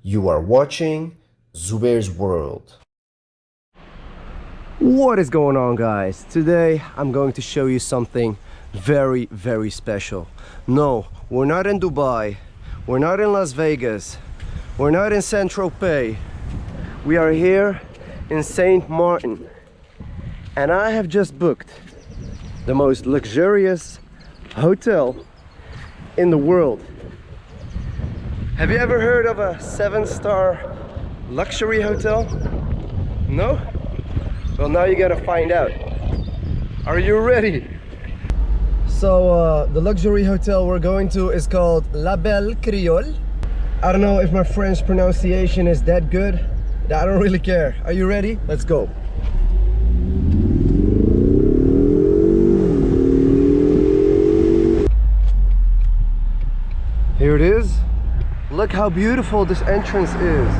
You are watching Zubair's World. What is going on, guys? Today I'm going to show you something very special. No, we're not in Dubai, we're not in Las Vegas, we're not in Saint-Tropez. We are here in St.Maarten, and I have just booked the most luxurious hotel in the world. Have you ever heard of a 7-star luxury hotel? No? Well, now you gotta find out. Are you ready? So the luxury hotel we're going to is called La Belle Creole. I don't know if my French pronunciation is that good. I don't really care. Are you ready? Let's go. Here it is. Look how beautiful this entrance is.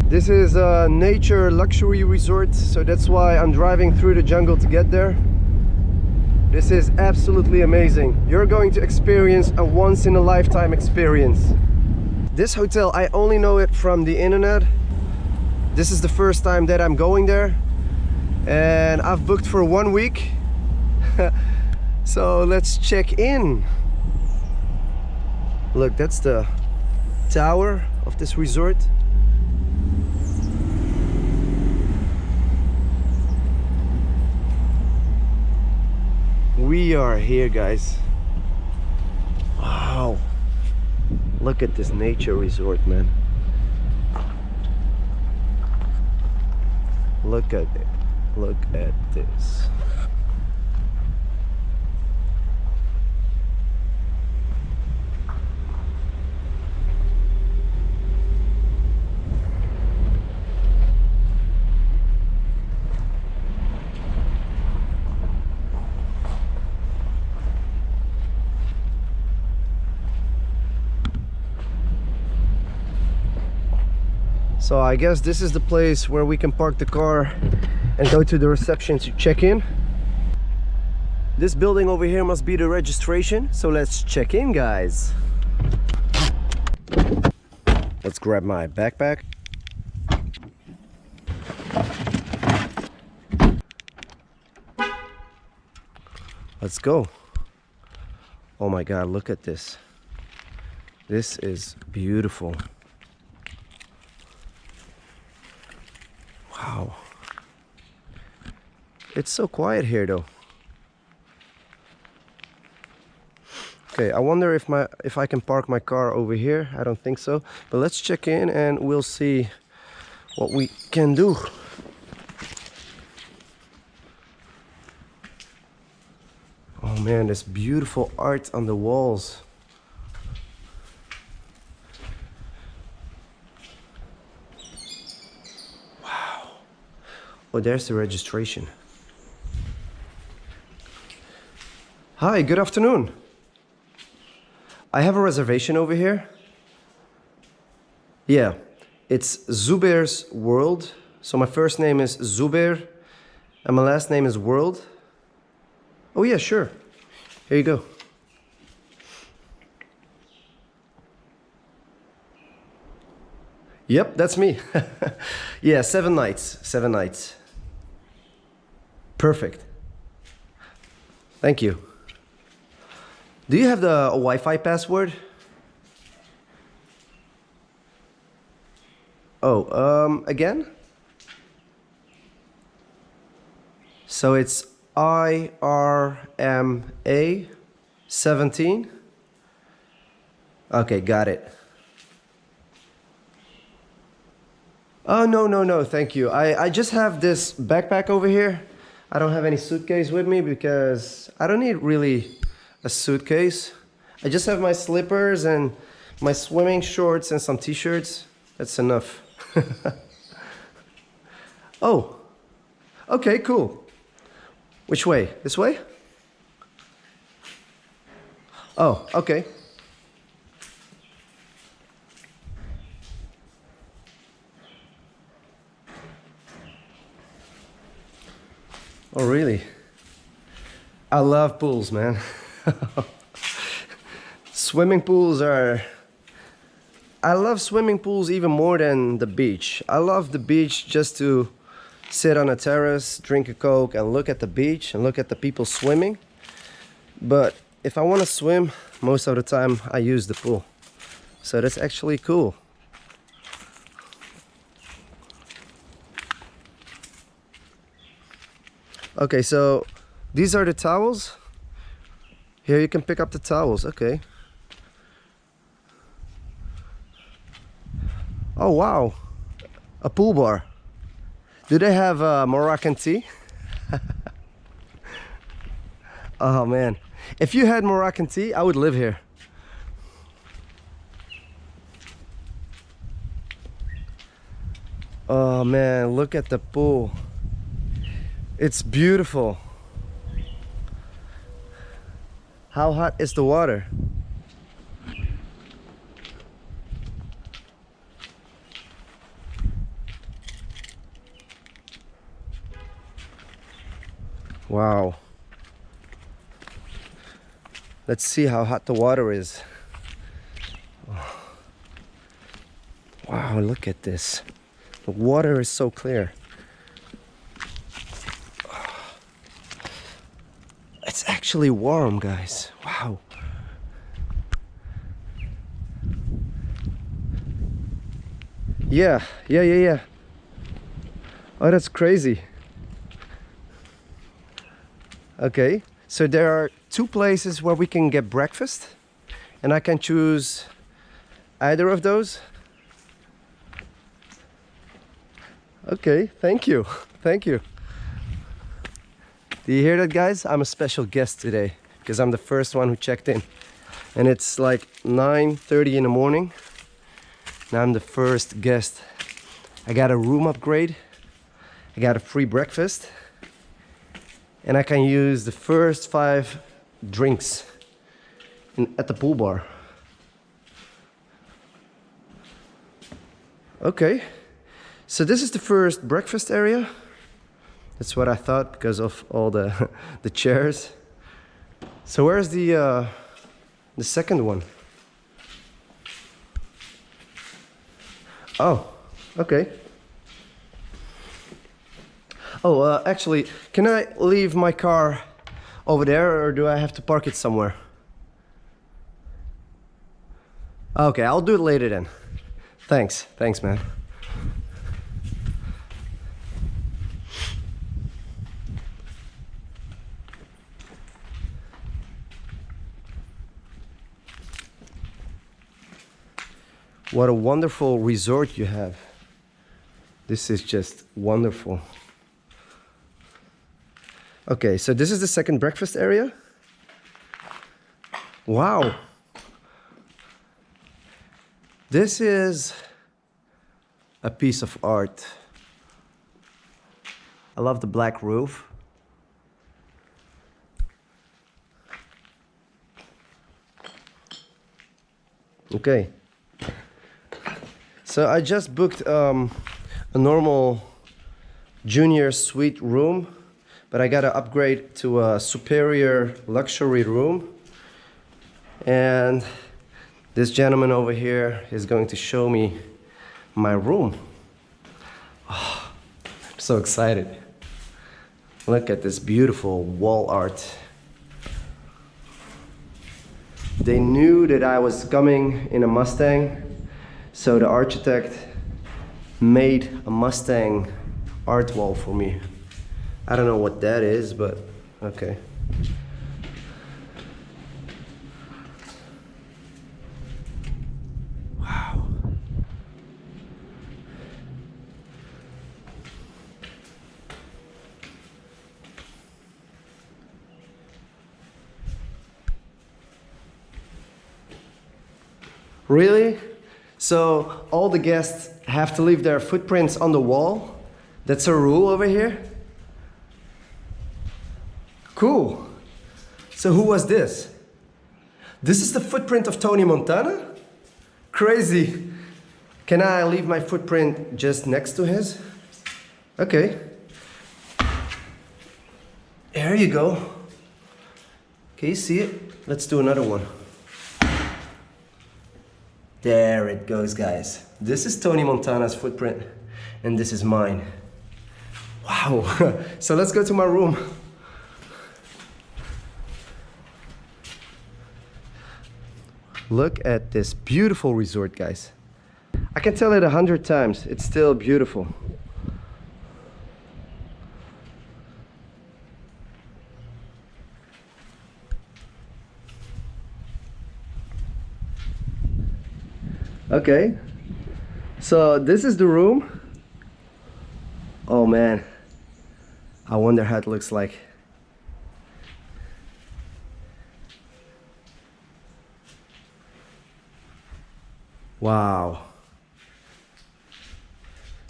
This is a nature luxury resort, so that's why I'm driving through the jungle to get there. This is absolutely amazing. You're going to experience a once-in-a-lifetime experience. This hotel, I only know it from the internet. This is the first time that I'm going there, and I've booked for 1 week. So let's check in. Look, that's the tower of this resort. We are here, guys. Wow, look at this nature resort, man. Look at it. Look at this. So I guess this is the place where we can park the car and go to the reception to check in. This building over here must be the registration, so let's check in, guys. Let's grab my backpack. Let's go. Oh my God, look at this. This is beautiful. Wow. It's so quiet here though. Okay, I wonder if I can park my car over here. I don't think so. But let's check in and we'll see what we can do. Oh man, this beautiful art on the walls. Oh, there's the registration. Hi, good afternoon. I have a reservation over here. Yeah, it's Zubair's World. So my first name is Zubair and my last name is World. Oh yeah, sure. Here you go. Yep, that's me. Yeah, 7 nights. 7 nights. Perfect. Thank you. Do you have the Wi-Fi password? Oh, again? So it's IRMA 17. Okay, got it. Oh, no, thank you. I just have this backpack over here. I don't have any suitcase with me because I don't need really a suitcase. I just have my slippers and my swimming shorts and some t-shirts. That's enough. Oh, okay, cool. Which way? This way? Oh, okay. Oh, really? I love pools, man. Swimming pools are... I love swimming pools even more than the beach. I love the beach just to sit on a terrace, drink a Coke, and look at the beach and look at the people swimming. But if I want to swim, most of the time I use the pool. So that's actually cool. Okay, so these are the towels. Here you can pick up the towels, okay. Oh wow, a pool bar. Do they have Moroccan tea? Oh man, if you had Moroccan tea, I would live here. Oh man, look at the pool. It's beautiful. How hot is the water? Wow. Let's see how hot the water is. Wow, look at this. The water is so clear. It's actually warm, guys. Wow. Yeah. Oh, that's crazy. Okay, so there are two places where we can get breakfast, and I can choose either of those. Okay, thank you. Thank you. Do you hear that, guys? I'm a special guest today because I'm the first one who checked in. And it's like 9:30 in the morning. Now I'm the first guest. I got a room upgrade. I got a free breakfast. And I can use the first 5 drinks at the pool bar. Okay. So this is the first breakfast area. That's what I thought because of all the the chairs. So where's the second one? Oh, okay. Oh, actually, can I leave my car over there, or do I have to park it somewhere? Okay, I'll do it later then. Thanks, man. What a wonderful resort you have. This is just wonderful. Okay, so this is the second breakfast area. Wow. This is a piece of art. I love the black roof. Okay. So I just booked a normal junior suite room, but I gotta upgrade to a superior luxury room. And this gentleman over here is going to show me my room. Oh, I'm so excited. Look at this beautiful wall art. They knew that I was coming in a Mustang, so the architect made a Mustang art wall for me. I don't know what that is, but okay. Wow. Really? So all the guests have to leave their footprints on the wall? That's a rule over here? Cool. So who was this? This is the footprint of Tony Montana? Crazy. Can I leave my footprint just next to his? Okay. There you go. Can you see it? Let's do another one. There it goes, guys. This is Tony Montana's footprint, and this is mine. Wow. So let's go to my room. Look at this beautiful resort, guys. I can tell it 100 times, it's still beautiful. Okay, so this is the room. Oh man, I wonder how it looks like. Wow.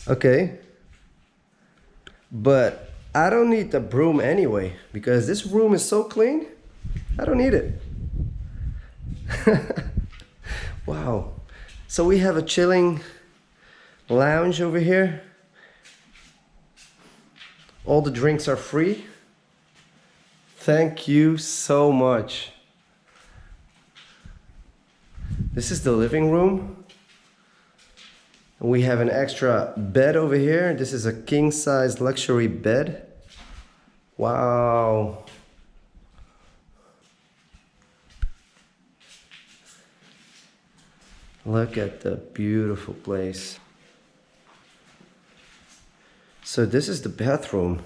Okay, but I don't need the broom anyway because this room is so clean. I don't need it. Wow. So we have a chilling lounge over here. All the drinks are free. Thank you so much. This is the living room. We have an extra bed over here. This is a king-size luxury bed. Wow. Look at the beautiful place. So this is the bathroom.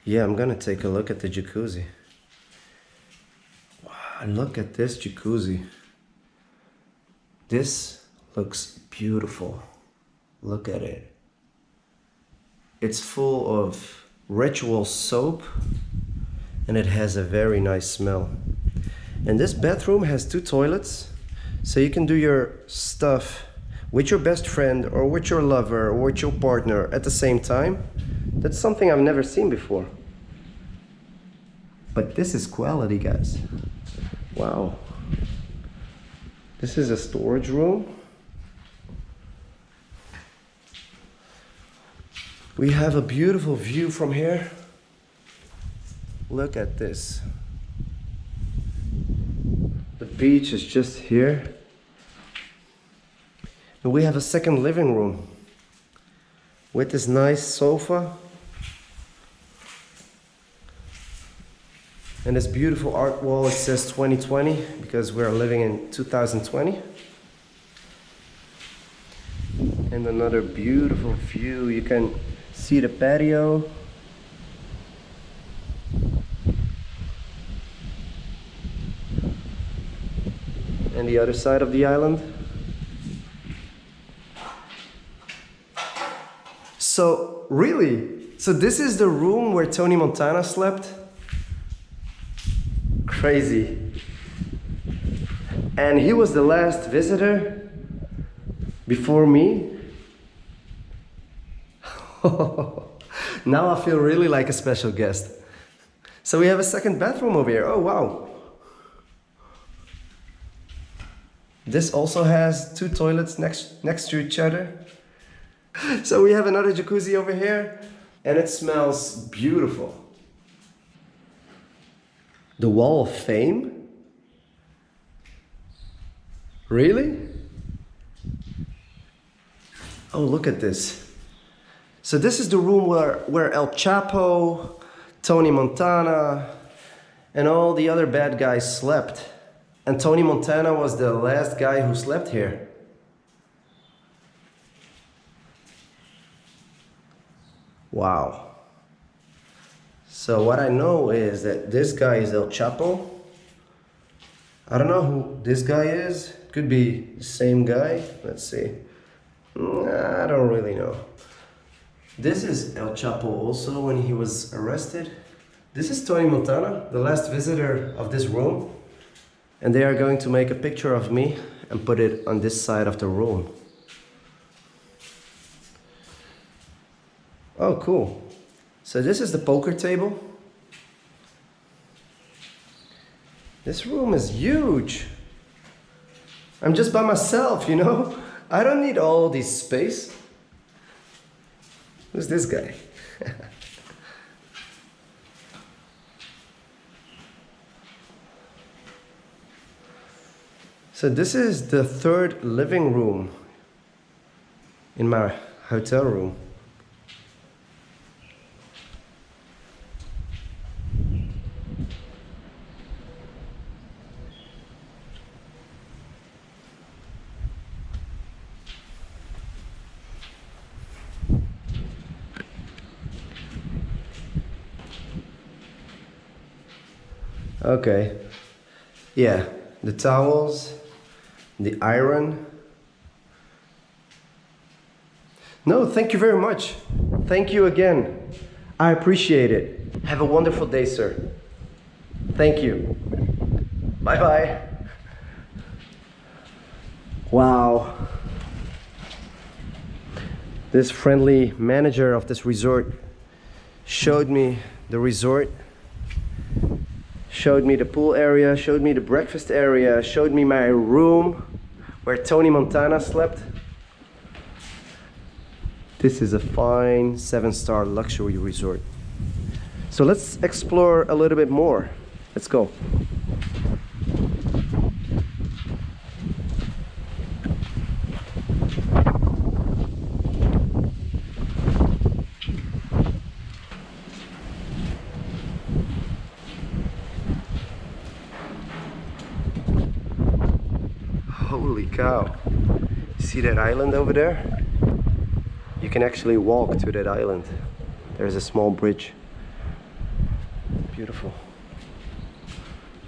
Yeah, I'm gonna take a look at the jacuzzi. Wow, look at this jacuzzi. This looks beautiful. Look at it. It's full of ritual soap and it has a very nice smell. And this bathroom has 2 toilets. So you can do your stuff with your best friend or with your lover or with your partner at the same time. That's something I've never seen before. But this is quality, guys. Wow. This is a storage room. We have a beautiful view from here. Look at this. The beach is just here. And we have a second living room with this nice sofa and this beautiful art wall. It says 2020 because we're living in 2020. And another beautiful view. You can see the patio. And the other side of the island. So really, so this is the room where Tony Montana slept? Crazy. And he was the last visitor before me. Now I feel really like a special guest. So we have a second bathroom over here. Oh wow. This also has 2 toilets next to each other. So we have another jacuzzi over here and it smells beautiful. The Wall of Fame? Really? Oh, look at this. So this is the room where El Chapo, Tony Montana, and all the other bad guys slept. And Tony Montana was the last guy who slept here. Wow. So what I know is that this guy is El Chapo. I don't know who this guy is. Could be the same guy. Let's see. I don't really know. This is El Chapo also when he was arrested. This is Tony Montana, the last visitor of this room. And they are going to make a picture of me and put it on this side of the room. Oh, cool. So this is the poker table. This room is huge. I'm just by myself, you know? I don't need all this space. Who's this guy? So this is the third living room in my hotel room. Okay, yeah, the towels, the iron. No, thank you very much. Thank you again. I appreciate it. Have a wonderful day, sir. Thank you. Bye-bye. Wow. This friendly manager of this resort showed me the resort, showed me the pool area, showed me the breakfast area, showed me my room where Tony Montana slept. This is a fine 7-star luxury resort. So let's explore a little bit more. Let's go. Holy cow. See that island over there? You can actually walk to that island. There's a small bridge. Beautiful.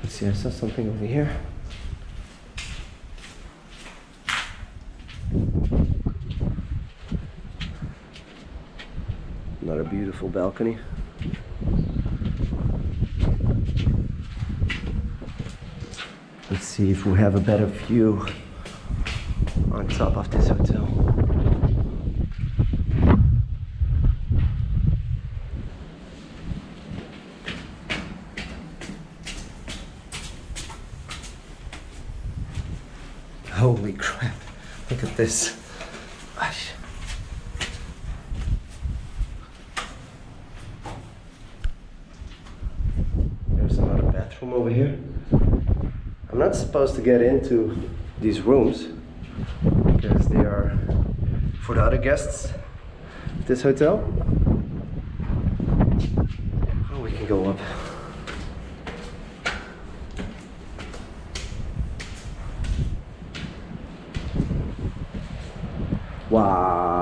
Let's see, I saw something over here. Another beautiful balcony. Let's see if we have a better view on top of this hotel. Holy crap, look at this. Gosh. There's another bathroom over here. I'm not supposed to get into these rooms because they are for the other guests of this hotel. Oh, we can go up. Wow.